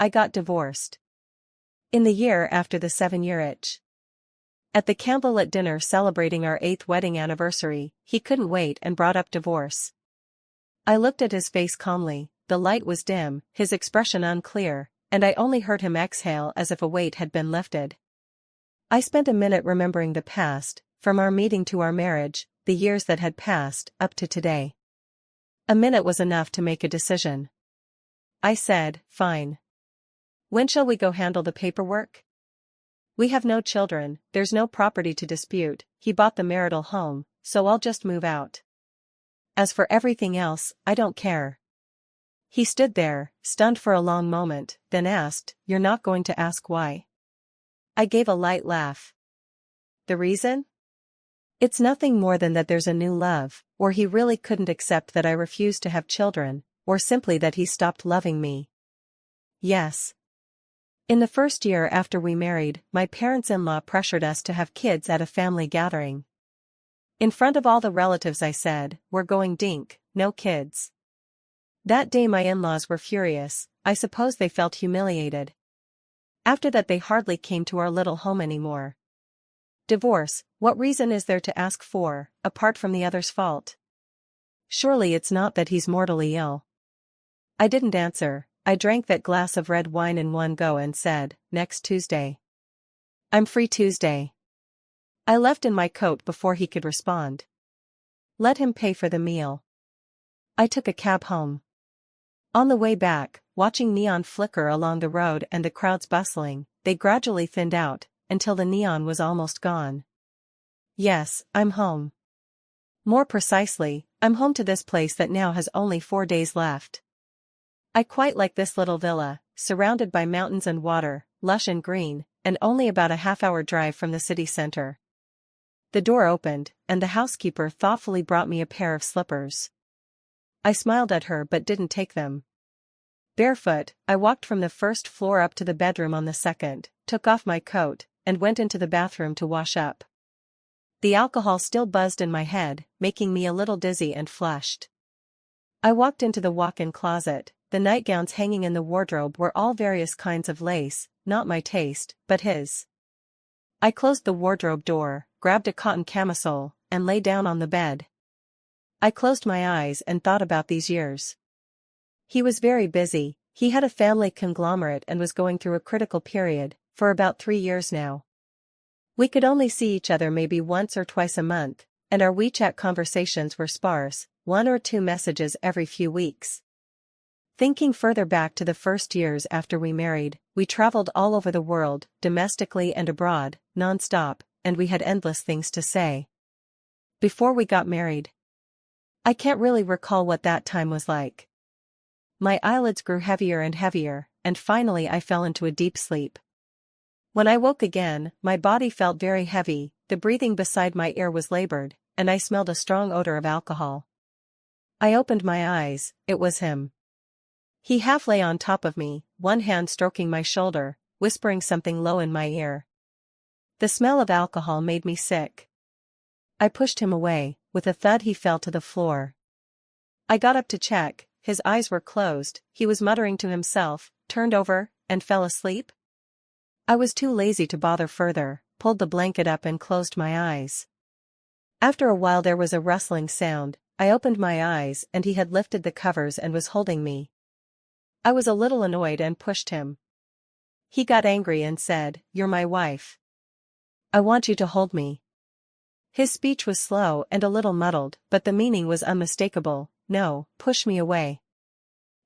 I got divorced. In the year after the 7-year itch. At the candlelit dinner celebrating our 8th wedding anniversary, he couldn't wait and brought up divorce. I looked at his face calmly, the light was dim, his expression unclear, and I only heard him exhale as if a weight had been lifted. I spent a minute remembering the past, from our meeting to our marriage, the years that had passed, up to today. A minute was enough to make a decision. I said, fine. When shall we go handle the paperwork? We have no children, there's no property to dispute, he bought the marital home, so I'll just move out. As for everything else, I don't care. He stood there, stunned for a long moment, then asked, "You're not going to ask why?" I gave a light laugh. The reason? It's nothing more than that there's a new love, or he really couldn't accept that I refused to have children, or simply that he stopped loving me. Yes. In the first year after we married, my parents-in-law pressured us to have kids at a family gathering. In front of all the relatives I said, "We're going dink, no kids." That day my in-laws were furious, I suppose they felt humiliated. After that they hardly came to our little home anymore. Divorce, what reason is there to ask for, apart from the other's fault? Surely it's not that he's mortally ill. I didn't answer, I drank that glass of red wine in one go and said, "Next Tuesday. I'm free Tuesday." I left in my coat before he could respond. Let him pay for the meal. I took a cab home. On the way back, watching neon flicker along the road and the crowds bustling, they gradually thinned out, until the neon was almost gone. Yes, I'm home. More precisely, I'm home to this place that now has only 4 days left. I quite like this little villa, surrounded by mountains and water, lush and green, and only about a half-hour drive from the city center. The door opened, and the housekeeper thoughtfully brought me a pair of slippers. I smiled at her but didn't take them. Barefoot, I walked from the first floor up to the bedroom on the second, took off my coat, and went into the bathroom to wash up. The alcohol still buzzed in my head, making me a little dizzy and flushed. I walked into the walk-in closet, the nightgowns hanging in the wardrobe were all various kinds of lace, not my taste, but his. I closed the wardrobe door, grabbed a cotton camisole, and lay down on the bed. I closed my eyes and thought about these years. He was very busy, he had a family conglomerate and was going through a critical period, for about 3 years now. We could only see each other maybe once or twice a month, and our WeChat conversations were sparse, 1 or 2 messages every few weeks. Thinking further back to the first years after we married, we traveled all over the world, domestically and abroad, non-stop, and we had endless things to say. Before we got married. I can't really recall what that time was like. My eyelids grew heavier and heavier, and finally I fell into a deep sleep. When I woke again, my body felt very heavy, the breathing beside my ear was labored, and I smelled a strong odor of alcohol. I opened my eyes, it was him. He half lay on top of me, one hand stroking my shoulder, whispering something low in my ear. The smell of alcohol made me sick. I pushed him away, with a thud he fell to the floor. I got up to check, his eyes were closed, he was muttering to himself, turned over, and fell asleep? I was too lazy to bother further, pulled the blanket up and closed my eyes. After a while there was a rustling sound, I opened my eyes and he had lifted the covers and was holding me. I was a little annoyed and pushed him. He got angry and said, "You're my wife. I want you to hold me." His speech was slow and a little muddled, but the meaning was unmistakable. "No, push me away."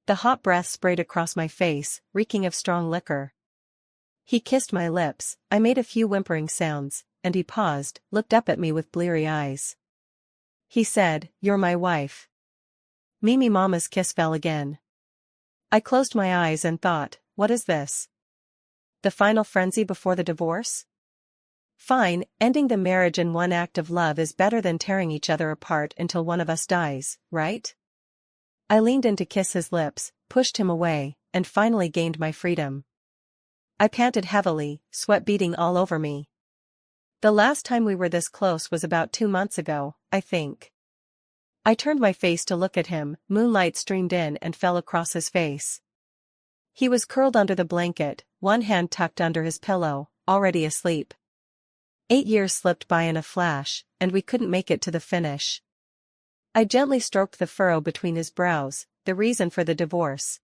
The hot breath sprayed across my face, reeking of strong liquor. He kissed my lips, I made a few whimpering sounds, and he paused, looked up at me with bleary eyes. He said, "You're my wife." Mimi Mama's kiss fell again. I closed my eyes and thought, what is this? The final frenzy before the divorce? Fine, ending the marriage in one act of love is better than tearing each other apart until one of us dies, right? I leaned in to kiss his lips, pushed him away, and finally gained my freedom. I panted heavily, sweat beading all over me. The last time we were this close was about 2 months ago, I think. I turned my face to look at him, moonlight streamed in and fell across his face. He was curled under the blanket, one hand tucked under his pillow, already asleep. 8 years slipped by in a flash, and we couldn't make it to the finish. I gently stroked the furrow between his brows, the reason for the divorce.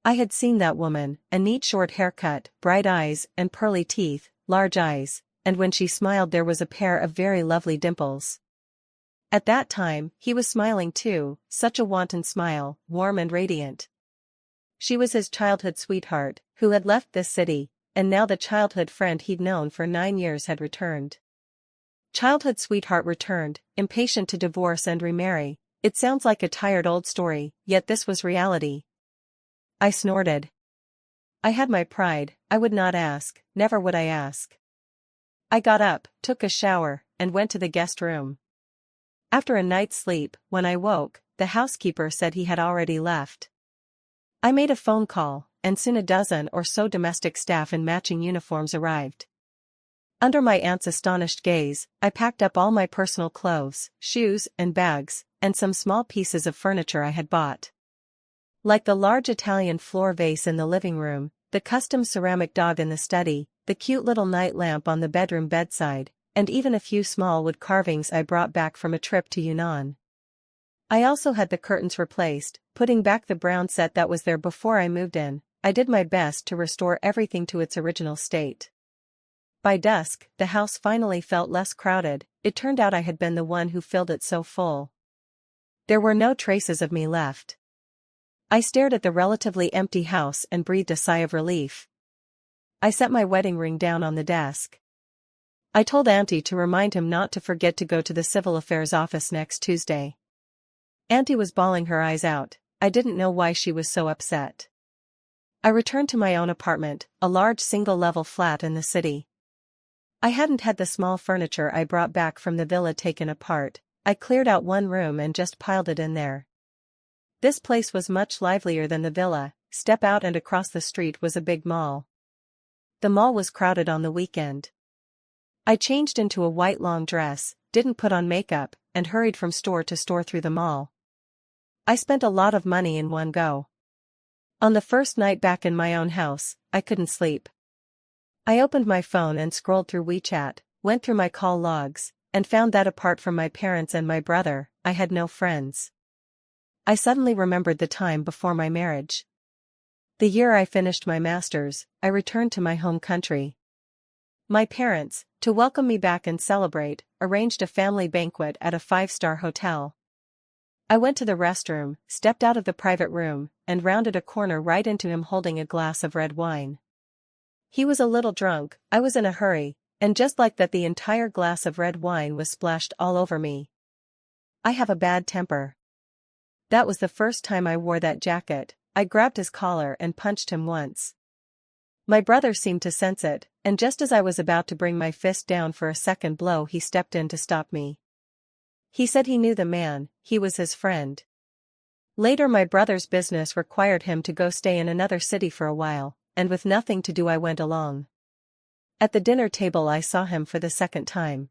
I had seen that woman, a neat short haircut, bright eyes and pearly teeth, large eyes, and when she smiled there was a pair of very lovely dimples. At that time, he was smiling too, such a wanton smile, warm and radiant. She was his childhood sweetheart, who had left this city, and now the childhood friend he'd known for 9 years had returned. Childhood sweetheart returned, impatient to divorce and remarry. It sounds like a tired old story, yet this was reality. I snorted. I had my pride, I would not ask, never would I ask. I got up, took a shower, and went to the guest room. After a night's sleep, when I woke, the housekeeper said he had already left. I made a phone call, and soon a dozen or so domestic staff in matching uniforms arrived. Under my aunt's astonished gaze, I packed up all my personal clothes, shoes and bags, and some small pieces of furniture I had bought. Like the large Italian floor vase in the living room, the custom ceramic dog in the study, the cute little night lamp on the bedroom bedside, and even a few small wood carvings I brought back from a trip to Yunnan. I also had the curtains replaced, putting back the brown set that was there before I moved in. I did my best to restore everything to its original state. By dusk, the house finally felt less crowded. It turned out I had been the one who filled it so full. There were no traces of me left. I stared at the relatively empty house and breathed a sigh of relief. I set my wedding ring down on the desk. I told Auntie to remind him not to forget to go to the civil affairs office next Tuesday. Auntie was bawling her eyes out. I didn't know why she was so upset. I returned to my own apartment, a large single-level flat in the city. I hadn't had the small furniture I brought back from the villa taken apart. I cleared out one room and just piled it in there. This place was much livelier than the villa. Step out and across the street was a big mall. The mall was crowded on the weekend. I changed into a white long dress, didn't put on makeup, and hurried from store to store through the mall. I spent a lot of money in one go. On the first night back in my own house, I couldn't sleep. I opened my phone and scrolled through WeChat, went through my call logs, and found that apart from my parents and my brother, I had no friends. I suddenly remembered the time before my marriage. The year I finished my master's, I returned to my home country. My parents, to welcome me back and celebrate, arranged a family banquet at a 5-star hotel. I went to the restroom, stepped out of the private room, and rounded a corner right into him holding a glass of red wine. He was a little drunk, I was in a hurry, and just like that the entire glass of red wine was splashed all over me. I have a bad temper. That was the first time I wore that jacket. I grabbed his collar and punched him once. My brother seemed to sense it, and just as I was about to bring my fist down for a second blow he stepped in to stop me. He said he knew the man, he was his friend. Later my brother's business required him to go stay in another city for a while, and with nothing to do I went along. At the dinner table I saw him for the second time.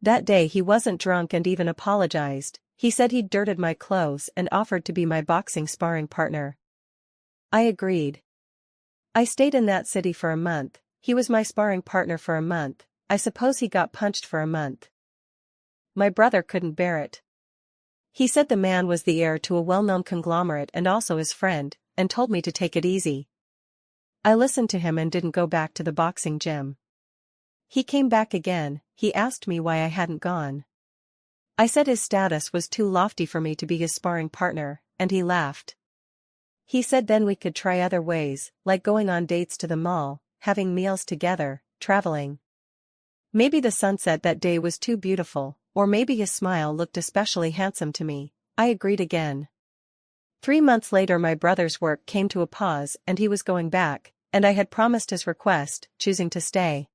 That day he wasn't drunk and even apologized. He said he'd dirted my clothes and offered to be my boxing sparring partner. I agreed. I stayed in that city for a month. He was my sparring partner for a month. I suppose he got punched for a month. My brother couldn't bear it. He said the man was the heir to a well-known conglomerate and also his friend, and told me to take it easy. I listened to him and didn't go back to the boxing gym. He came back again. He asked me why I hadn't gone. I said his status was too lofty for me to be his sparring partner, and he laughed. He said then we could try other ways, like going on dates to the mall, having meals together, traveling. Maybe the sunset that day was too beautiful, or maybe his smile looked especially handsome to me. I agreed again. 3 months later my brother's work came to a pause and he was going back, and I had promised his request, choosing to stay.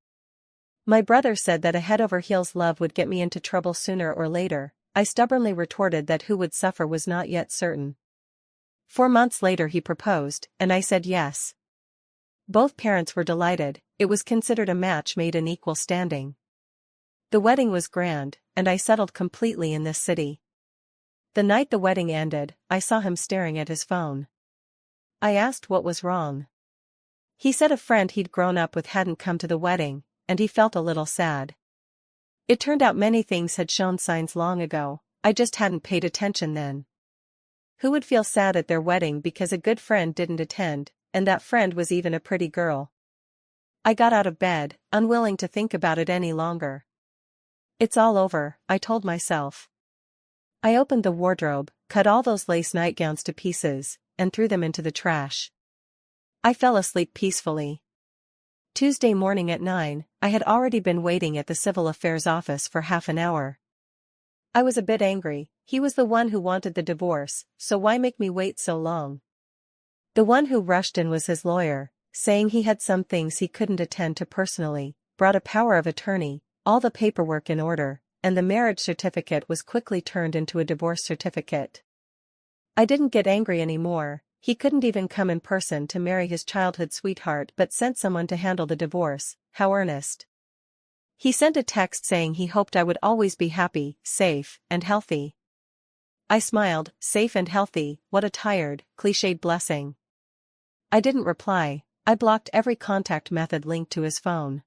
My brother said that a head-over-heels love would get me into trouble sooner or later. I stubbornly retorted that who would suffer was not yet certain. 4 months later he proposed, and I said yes. Both parents were delighted. It was considered a match made in equal standing. The wedding was grand, and I settled completely in this city. The night the wedding ended, I saw him staring at his phone. I asked what was wrong. He said a friend he'd grown up with hadn't come to the wedding, and he felt a little sad. It turned out many things had shown signs long ago, I just hadn't paid attention then. Who would feel sad at their wedding because a good friend didn't attend, and that friend was even a pretty girl? I got out of bed, unwilling to think about it any longer. It's all over, I told myself. I opened the wardrobe, cut all those lace nightgowns to pieces, and threw them into the trash. I fell asleep peacefully. Tuesday morning at 9, I had already been waiting at the Civil Affairs office for half an hour. I was a bit angry. He was the one who wanted the divorce, so why make me wait so long? The one who rushed in was his lawyer, saying he had some things he couldn't attend to personally, brought a power of attorney, all the paperwork in order, and the marriage certificate was quickly turned into a divorce certificate. I didn't get angry anymore. He couldn't even come in person to marry his childhood sweetheart but sent someone to handle the divorce. How earnest. He sent a text saying he hoped I would always be happy, safe, and healthy. I smiled. Safe and healthy, what a tired, cliched blessing. I didn't reply. I blocked every contact method linked to his phone.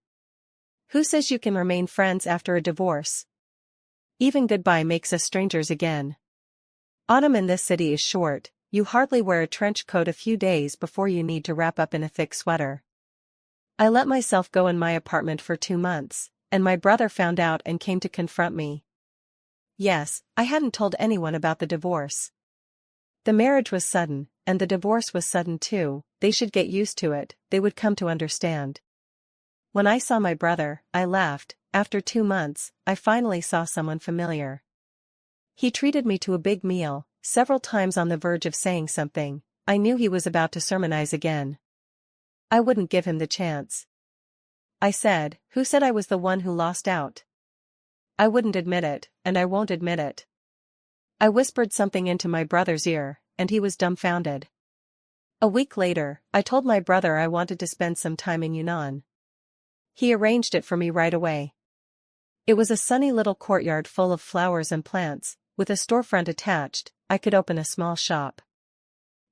Who says you can remain friends after a divorce? Even goodbye makes us strangers again. Autumn in this city is short. You hardly wear a trench coat a few days before you need to wrap up in a thick sweater. I let myself go in my apartment for 2 months, and my brother found out and came to confront me. Yes, I hadn't told anyone about the divorce. The marriage was sudden, and the divorce was sudden too. They should get used to it, they would come to understand. When I saw my brother, I laughed. After 2 months, I finally saw someone familiar. He treated me to a big meal, several times on the verge of saying something. I knew he was about to sermonize again. I wouldn't give him the chance. I said, who said I was the one who lost out? I wouldn't admit it, and I won't admit it. I whispered something into my brother's ear, and he was dumbfounded. A week later, I told my brother I wanted to spend some time in Yunnan. He arranged it for me right away. It was a sunny little courtyard full of flowers and plants, with a storefront attached. I could open a small shop.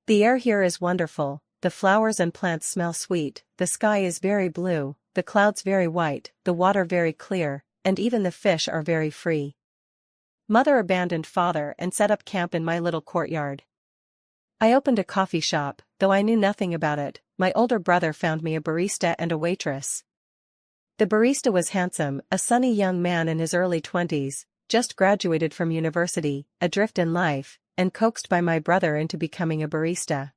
The air here is wonderful, the flowers and plants smell sweet, the sky is very blue, the clouds very white, the water very clear, and even the fish are very free. Mother abandoned father and set up camp in my little courtyard. I opened a coffee shop, though I knew nothing about it. My older brother found me a barista and a waitress. The barista was handsome, a sunny young man in his early 20s, just graduated from university, adrift in life, and coaxed by my brother into becoming a barista.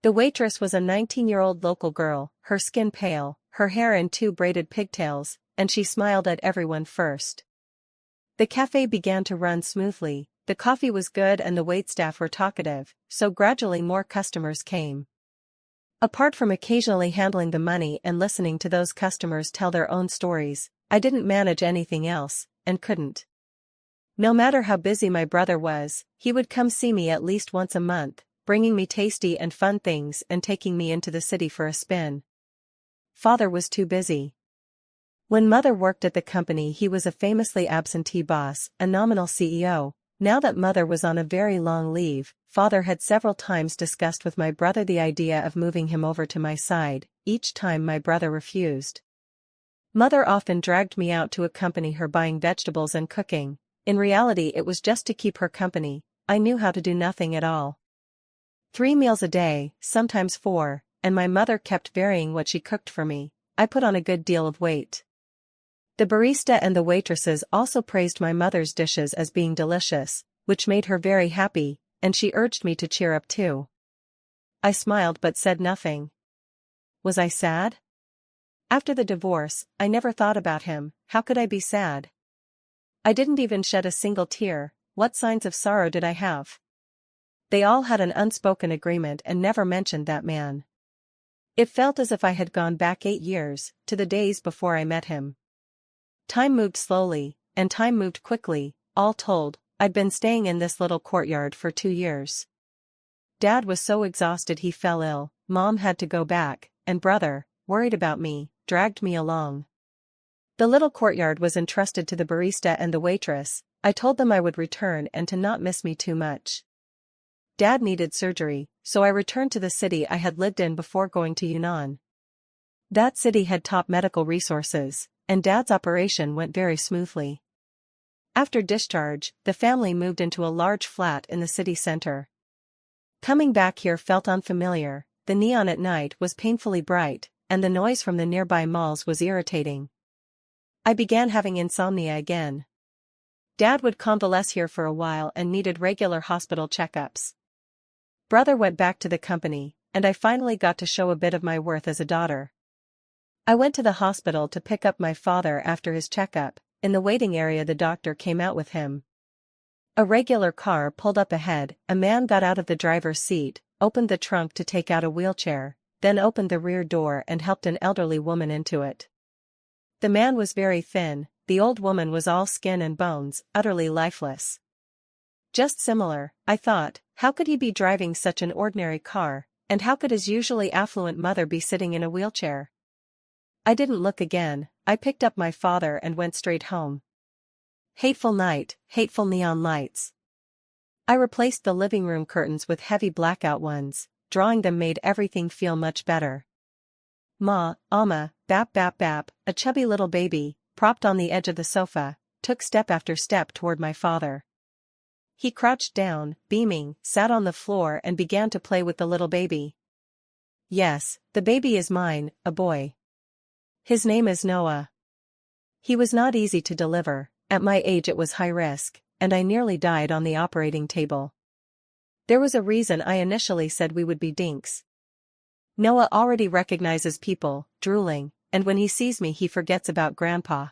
The waitress was a 19-year-old local girl, her skin pale, her hair in 2 braided pigtails, and she smiled at everyone first. The cafe began to run smoothly, the coffee was good and the waitstaff were talkative, so gradually more customers came. Apart from occasionally handling the money and listening to those customers tell their own stories, I didn't manage anything else, and couldn't. No matter how busy my brother was, he would come see me at least once a month, bringing me tasty and fun things and taking me into the city for a spin. Father was too busy. When mother worked at the company, he was a famously absentee boss, a nominal CEO. Now that mother was on a very long leave, father had several times discussed with my brother the idea of moving him over to my side. Each time my brother refused. Mother often dragged me out to accompany her buying vegetables and cooking. In reality it was just to keep her company. I knew how to do nothing at all. 3 meals a day, sometimes 4, and my mother kept varying what she cooked for me. I put on a good deal of weight. The barista and the waitresses also praised my mother's dishes as being delicious, which made her very happy, and she urged me to cheer up too. I smiled but said nothing. Was I sad? After the divorce, I never thought about him. How could I be sad? I didn't even shed a single tear. What signs of sorrow did I have? They all had an unspoken agreement and never mentioned that man. It felt as if I had gone back 8 years, to the days before I met him. Time moved slowly, and time moved quickly. All told, I'd been staying in this little courtyard for 2 years. Dad was so exhausted he fell ill, Mom had to go back, and brother, worried about me, dragged me along. The little courtyard was entrusted to the barista and the waitress. I told them I would return and to not miss me too much. Dad needed surgery, so I returned to the city I had lived in before going to Yunnan. That city had top medical resources, and Dad's operation went very smoothly. After discharge, the family moved into a large flat in the city center. Coming back here felt unfamiliar, the neon at night was painfully bright, and the noise from the nearby malls was irritating. I began having insomnia again. Dad would convalesce here for a while and needed regular hospital checkups. Brother went back to the company, and I finally got to show a bit of my worth as a daughter. I went to the hospital to pick up my father after his checkup. In the waiting area the doctor came out with him. A regular car pulled up ahead, a man got out of the driver's seat, opened the trunk to take out a wheelchair, then opened the rear door and helped an elderly woman into it. The man was very thin, the old woman was all skin and bones, utterly lifeless. Just similar, I thought, how could he be driving such an ordinary car, and how could his usually affluent mother be sitting in a wheelchair? I didn't look again, I picked up my father and went straight home. Hateful night, hateful neon lights. I replaced the living room curtains with heavy blackout ones, drawing them made everything feel much better. Ma, Amma, bap bap bap, a chubby little baby, propped on the edge of the sofa, took step after step toward my father. He crouched down, beaming, sat on the floor and began to play with the little baby. Yes, the baby is mine, a boy. His name is Noah. He was not easy to deliver, at my age it was high risk, and I nearly died on the operating table. There was a reason I initially said we would be dinks. Noah already recognizes people, drooling, and when he sees me he forgets about Grandpa.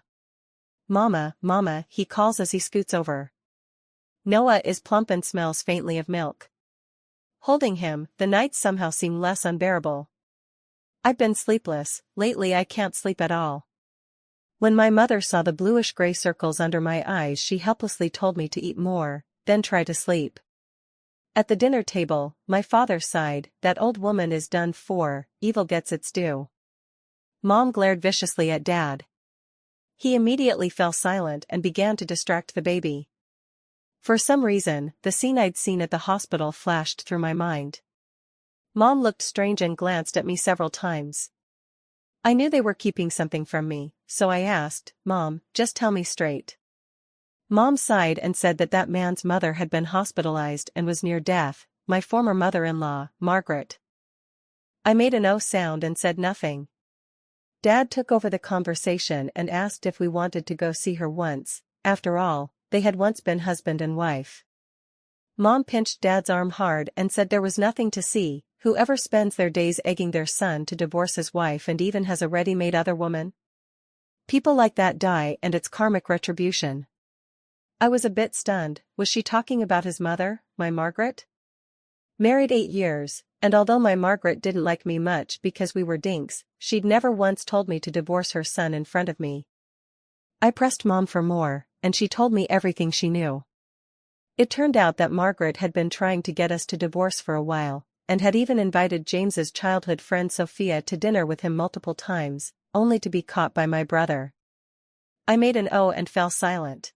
Mama, Mama, he calls as he scoots over. Noah is plump and smells faintly of milk. Holding him, the nights somehow seem less unbearable. I've been sleepless, lately I can't sleep at all. When my mother saw the bluish-gray circles under my eyes she helplessly told me to eat more, then try to sleep. At the dinner table, my father sighed, that old woman is done for, evil gets its due. Mom glared viciously at Dad. He immediately fell silent and began to distract the baby. For some reason, the scene I'd seen at the hospital flashed through my mind. Mom looked strange and glanced at me several times. I knew they were keeping something from me, so I asked, Mom, just tell me straight. Mom sighed and said that man's mother had been hospitalized and was near death, my former mother-in-law, Margaret. I made an O sound and said nothing. Dad took over the conversation and asked if we wanted to go see her once. After all, they had once been husband and wife. Mom pinched Dad's arm hard and said there was nothing to see, whoever spends their days egging their son to divorce his wife and even has a ready-made other woman. People like that die and it's karmic retribution. I was a bit stunned. Was she talking about his mother, my Margaret? Married 8 years, and although my Margaret didn't like me much because we were dinks, she'd never once told me to divorce her son in front of me. I pressed Mom for more, and she told me everything she knew. It turned out that Margaret had been trying to get us to divorce for a while, and had even invited James's childhood friend Sophia to dinner with him multiple times, only to be caught by my brother. I made an O and fell silent.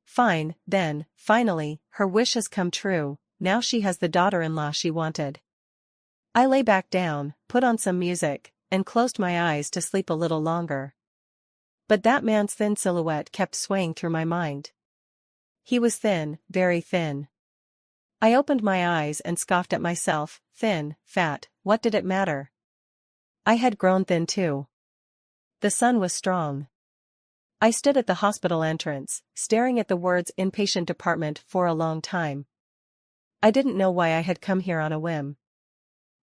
Fine, then, finally, her wish has come true, now she has the daughter-in-law she wanted. I lay back down, put on some music, and closed my eyes to sleep a little longer. But that man's thin silhouette kept swaying through my mind. He was thin, very thin. I opened my eyes and scoffed at myself, thin, fat, what did it matter? I had grown thin too. The sun was strong. I stood at the hospital entrance, staring at the words inpatient department for a long time. I didn't know why I had come here on a whim.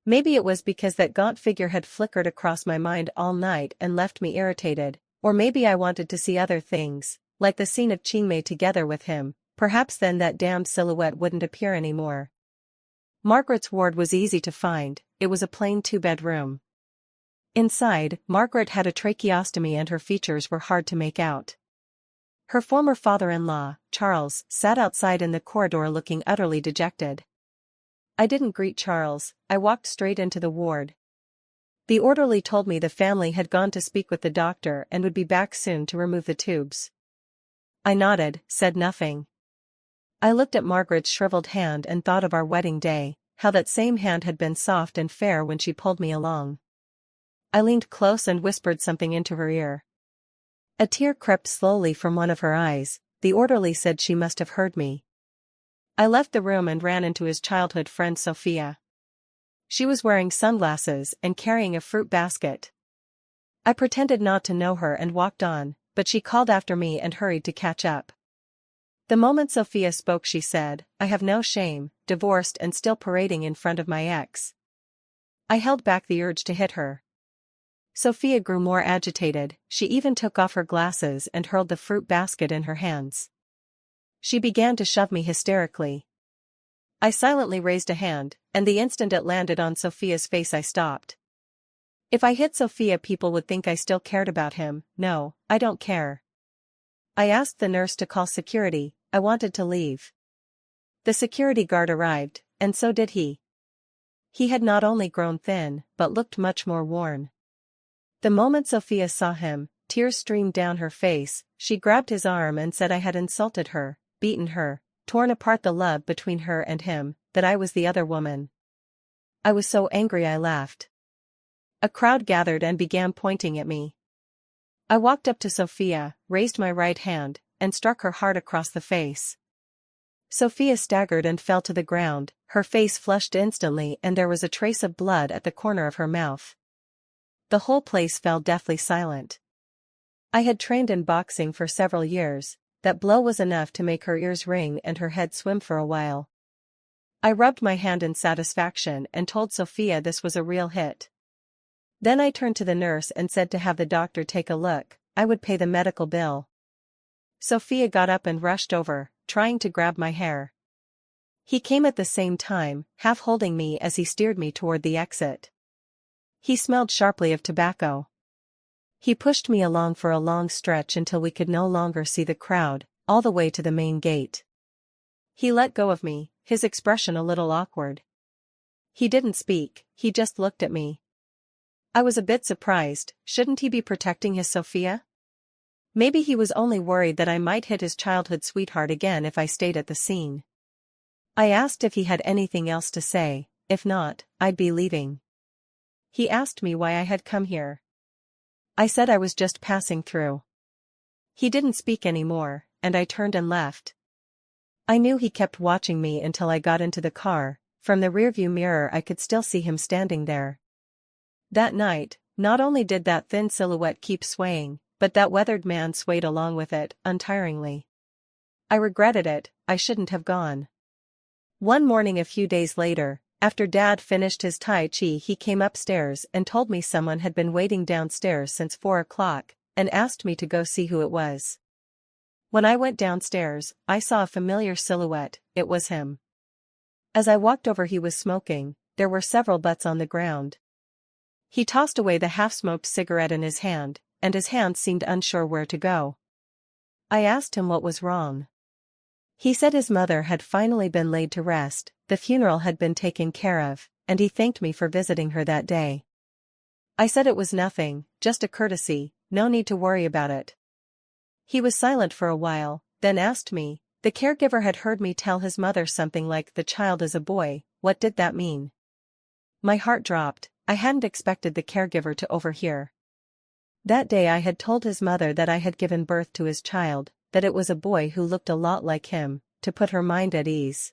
Maybe it was because that gaunt figure had flickered across my mind all night and left me irritated, or maybe I wanted to see other things, like the scene of Qingmei together with him, perhaps then that damned silhouette wouldn't appear anymore. Margaret's ward was easy to find, it was a plain 2-bedroom. Inside, Margaret had a tracheostomy and her features were hard to make out. Her former father-in-law, Charles, sat outside in the corridor looking utterly dejected. I didn't greet Charles, I walked straight into the ward. The orderly told me the family had gone to speak with the doctor and would be back soon to remove the tubes. I nodded, said nothing. I looked at Margaret's shriveled hand and thought of our wedding day, how that same hand had been soft and fair when she pulled me along. I leaned close and whispered something into her ear. A tear crept slowly from one of her eyes. The orderly said she must have heard me. I left the room and ran into his childhood friend Sophia. She was wearing sunglasses and carrying a fruit basket. I pretended not to know her and walked on, but she called after me and hurried to catch up. The moment Sophia spoke she said, "I have no shame, divorced and still parading in front of my ex." I held back the urge to hit her. Sophia grew more agitated, she even took off her glasses and hurled the fruit basket in her hands. She began to shove me hysterically. I silently raised a hand, and the instant it landed on Sophia's face I stopped. If I hit Sophia people would think I still cared about him. No, I don't care. I asked the nurse to call security. I wanted to leave. The security guard arrived, and so did he. He had not only grown thin, but looked much more worn. The moment Sophia saw him, tears streamed down her face. She grabbed his arm and said I had insulted her, beaten her, torn apart the love between her and him, that I was the other woman. I was so angry I laughed. A crowd gathered and began pointing at me. I walked up to Sophia, raised my right hand, and struck her hard across the face. Sophia staggered and fell to the ground, her face flushed instantly and there was a trace of blood at the corner of her mouth. The whole place fell deathly silent. I had trained in boxing for several years. That blow was enough to make her ears ring and her head swim for a while. I rubbed my hand in satisfaction and told Sophia this was a real hit. Then I turned to the nurse and said to have the doctor take a look. I would pay the medical bill. Sophia got up and rushed over, trying to grab my hair. He came at the same time, half holding me as he steered me toward the exit. He smelled sharply of tobacco. He pushed me along for a long stretch until we could no longer see the crowd, all the way to the main gate. He let go of me, his expression a little awkward. He didn't speak, he just looked at me. I was a bit surprised. Shouldn't he be protecting his Sophia? Maybe he was only worried that I might hit his childhood sweetheart again if I stayed at the scene. I asked if he had anything else to say. If not, I'd be leaving. He asked me why I had come here. I said I was just passing through. He didn't speak anymore, and I turned and left. I knew he kept watching me until I got into the car. From the rearview mirror I could still see him standing there. That night, not only did that thin silhouette keep swaying, but that weathered man swayed along with it, untiringly. I regretted it. I shouldn't have gone. One morning a few days later, after Dad finished his Tai Chi, he came upstairs and told me someone had been waiting downstairs since 4 o'clock, and asked me to go see who it was. When I went downstairs, I saw a familiar silhouette. It was him. As I walked over he was smoking. There were several butts on the ground. He tossed away the half-smoked cigarette in his hand, and his hand seemed unsure where to go. I asked him what was wrong. He said his mother had finally been laid to rest, the funeral had been taken care of, and he thanked me for visiting her that day. I said it was nothing, just a courtesy, no need to worry about it. He was silent for a while, then asked me, the caregiver had heard me tell his mother something like the child is a boy, what did that mean? My heart dropped. I hadn't expected the caregiver to overhear. That day I had told his mother that I had given birth to his child, that it was a boy who looked a lot like him, to put her mind at ease.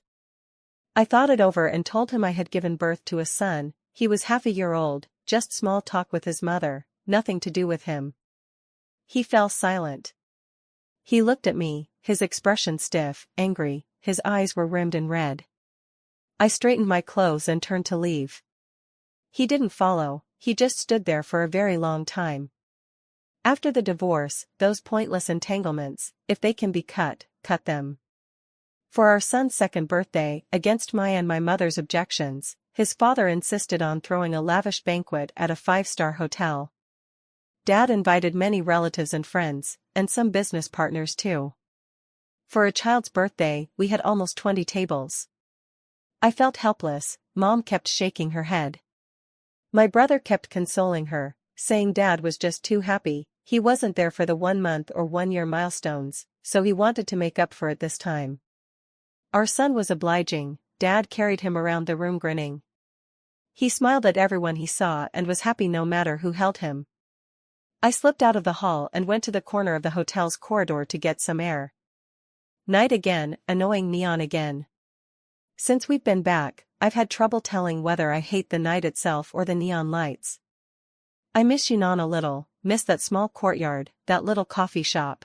I thought it over and told him I had given birth to a son. He was half a year old, just small talk with his mother, nothing to do with him. He fell silent. He looked at me, his expression stiff, angry, his eyes were rimmed in red. I straightened my clothes and turned to leave. He didn't follow, he just stood there for a very long time. After the divorce, those pointless entanglements, if they can be cut, cut them. For our son's second birthday, against my and my mother's objections, his father insisted on throwing a lavish banquet at a 5-star hotel. Dad invited many relatives and friends, and some business partners too. For a child's birthday, we had almost 20 tables. I felt helpless. Mom kept shaking her head. My brother kept consoling her, saying Dad was just too happy. He wasn't there for the 1-month or 1-year milestones, so he wanted to make up for it this time. Our son was obliging. Dad carried him around the room grinning. He smiled at everyone he saw and was happy no matter who held him. I slipped out of the hall and went to the corner of the hotel's corridor to get some air. Night again, annoying neon again. Since we've been back, I've had trouble telling whether I hate the night itself or the neon lights. I miss Yunnan a little, miss that small courtyard, that little coffee shop.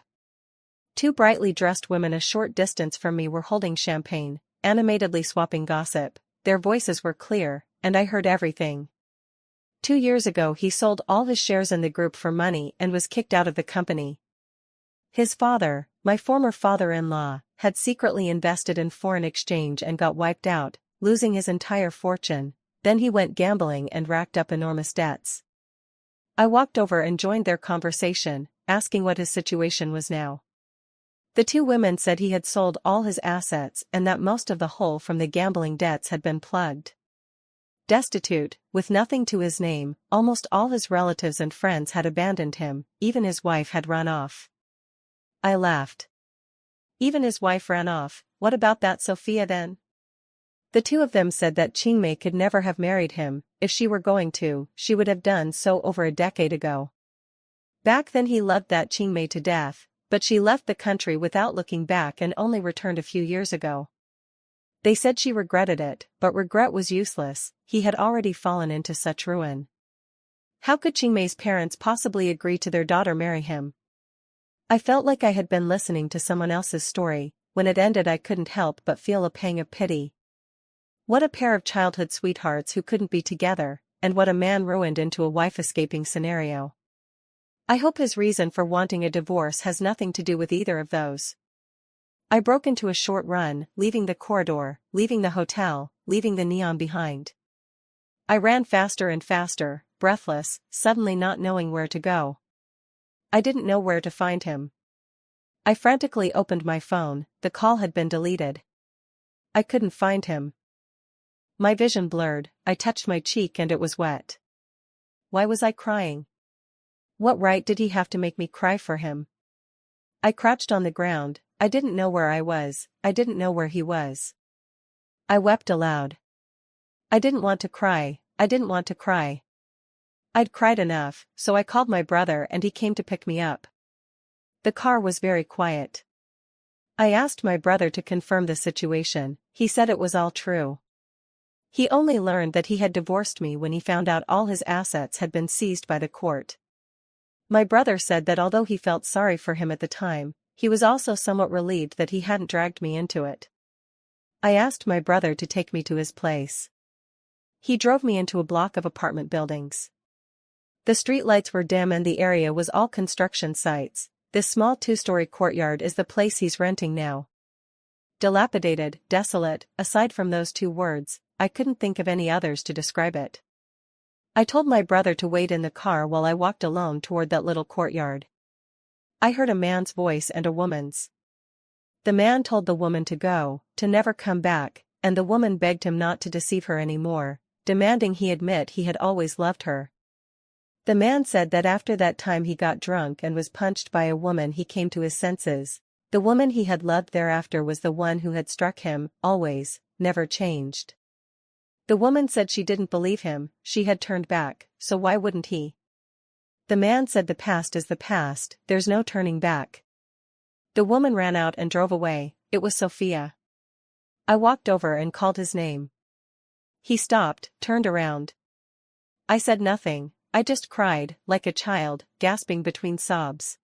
Two brightly dressed women a short distance from me were holding champagne, animatedly swapping gossip. Their voices were clear, and I heard everything. 2 years ago he sold all his shares in the group for money and was kicked out of the company. His father, my former father-in-law, had secretly invested in foreign exchange and got wiped out, losing his entire fortune. Then he went gambling and racked up enormous debts. I walked over and joined their conversation, asking what his situation was now. The two women said he had sold all his assets and that most of the hole from the gambling debts had been plugged. Destitute, with nothing to his name, almost all his relatives and friends had abandoned him, even his wife had run off. I laughed. Even his wife ran off. What about that Sophia then? The two of them said that Qingmei could never have married him. If she were going to, she would have done so over a decade ago. Back then he loved that Qingmei to death, but she left the country without looking back and only returned a few years ago. They said she regretted it, but regret was useless. He had already fallen into such ruin. How could Qingmei's parents possibly agree to their daughter marry him? I felt like I had been listening to someone else's story. When it ended I couldn't help but feel a pang of pity. What a pair of childhood sweethearts who couldn't be together, and what a man ruined into a wife-escaping scenario. I hope his reason for wanting a divorce has nothing to do with either of those. I broke into a short run, leaving the corridor, leaving the hotel, leaving the neon behind. I ran faster and faster, breathless, suddenly not knowing where to go. I didn't know where to find him. I frantically opened my phone. The call had been deleted. I couldn't find him. My vision blurred. I touched my cheek and it was wet. Why was I crying? What right did he have to make me cry for him? I crouched on the ground. I didn't know where I was. I didn't know where he was. I wept aloud. I didn't want to cry. I didn't want to cry. I'd cried enough, so I called my brother and he came to pick me up. The car was very quiet. I asked my brother to confirm the situation. He said it was all true. He only learned that he had divorced me when he found out all his assets had been seized by the court. My brother said that although he felt sorry for him at the time, he was also somewhat relieved that he hadn't dragged me into it. I asked my brother to take me to his place. He drove me into a block of apartment buildings. The street lights were dim and the area was all construction sites. This small two-story courtyard is the place he's renting now. Dilapidated, desolate, aside from those two words, I couldn't think of any others to describe it. I told my brother to wait in the car while I walked alone toward that little courtyard. I heard a man's voice and a woman's. The man told the woman to go, to never come back, and the woman begged him not to deceive her anymore, demanding he admit he had always loved her. The man said that after that time he got drunk and was punched by a woman he came to his senses. The woman he had loved thereafter was the one who had struck him, always, never changed. The woman said she didn't believe him, she had turned back, so why wouldn't he? The man said the past is the past, there's no turning back. The woman ran out and drove away. It was Sophia. I walked over and called his name. He stopped, turned around. I said nothing, I just cried, like a child, gasping between sobs.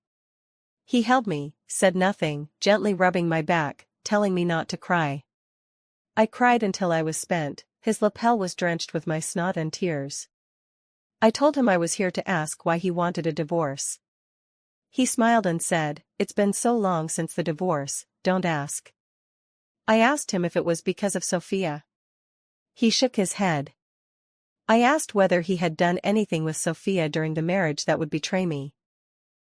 He held me, said nothing, gently rubbing my back, telling me not to cry. I cried until I was spent. His lapel was drenched with my snot and tears. I told him I was here to ask why he wanted a divorce. He smiled and said, "It's been so long since the divorce, don't ask." I asked him if it was because of Sophia. He shook his head. I asked whether he had done anything with Sophia during the marriage that would betray me.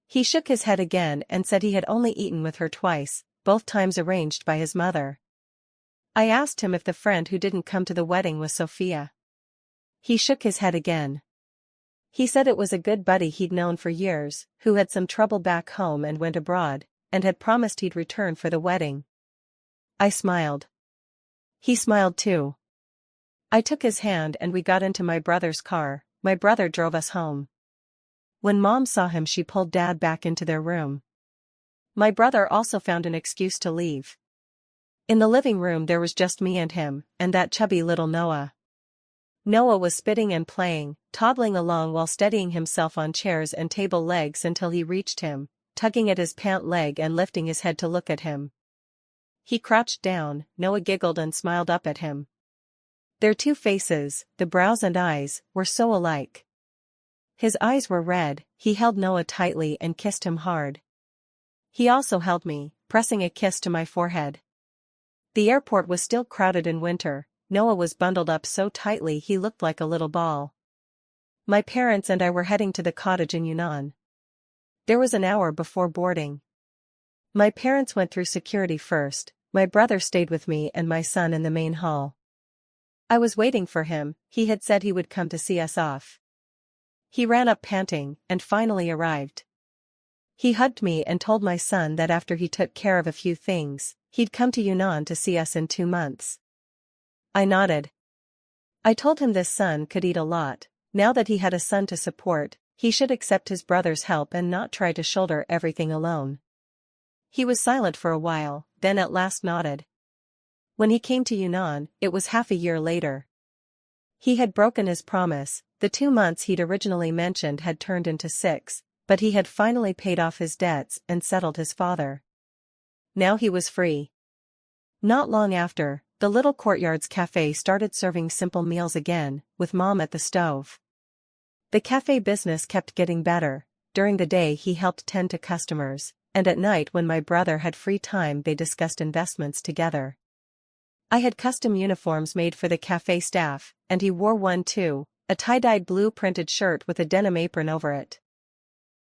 He shook his head again and said he had only eaten with her twice, both times arranged by his mother. I asked him if the friend who didn't come to the wedding was Sophia. He shook his head again. He said it was a good buddy he'd known for years, who had some trouble back home and went abroad, and had promised he'd return for the wedding. I smiled. He smiled too. I took his hand and we got into my brother's car. My brother drove us home. When Mom saw him, she pulled Dad back into their room. My brother also found an excuse to leave. In the living room there was just me and him, and that chubby little Noah. Noah was spitting and playing, toddling along while steadying himself on chairs and table legs until he reached him, tugging at his pant leg and lifting his head to look at him. He crouched down. Noah giggled and smiled up at him. Their two faces, the brows and eyes, were so alike. His eyes were red. He held Noah tightly and kissed him hard. He also held me, pressing a kiss to my forehead. The airport was still crowded in winter. Noah was bundled up so tightly he looked like a little ball. My parents and I were heading to the cottage in Yunnan. There was an hour before boarding. My parents went through security first. My brother stayed with me and my son in the main hall. I was waiting for him. He had said he would come to see us off. He ran up panting, and finally arrived. He hugged me and told my son that after he took care of a few things, he'd come to Yunnan to see us in 2 months. I nodded. I told him this son could eat a lot. Now that he had a son to support, he should accept his brother's help and not try to shoulder everything alone. He was silent for a while, then at last nodded. When he came to Yunnan, it was half a year later. He had broken his promise. The 2 months he'd originally mentioned had turned into 6, but he had finally paid off his debts and settled his father. Now he was free. Not long after, the little courtyard's cafe started serving simple meals again, with Mom at the stove. The cafe business kept getting better. During the day he helped tend to customers, and at night when my brother had free time they discussed investments together. I had custom uniforms made for the cafe staff, and he wore one too, a tie-dyed blue printed shirt with a denim apron over it.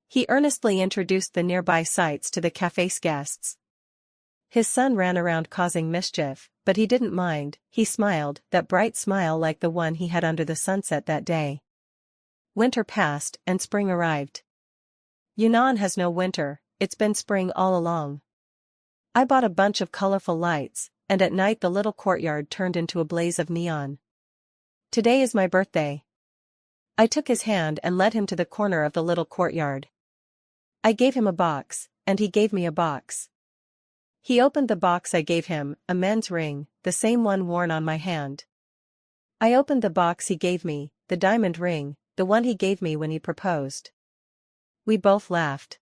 He earnestly introduced the nearby sights to the cafe's guests. His son ran around causing mischief, but he didn't mind. He smiled, that bright smile like the one he had under the sunset that day. Winter passed, and spring arrived. Yunnan has no winter, it's been spring all along. I bought a bunch of colorful lights, and at night the little courtyard turned into a blaze of neon. Today is my birthday. I took his hand and led him to the corner of the little courtyard. I gave him a box, and he gave me a box. He opened the box I gave him, a men's ring, the same one worn on my hand. I opened the box he gave me, the diamond ring, the one he gave me when he proposed. We both laughed.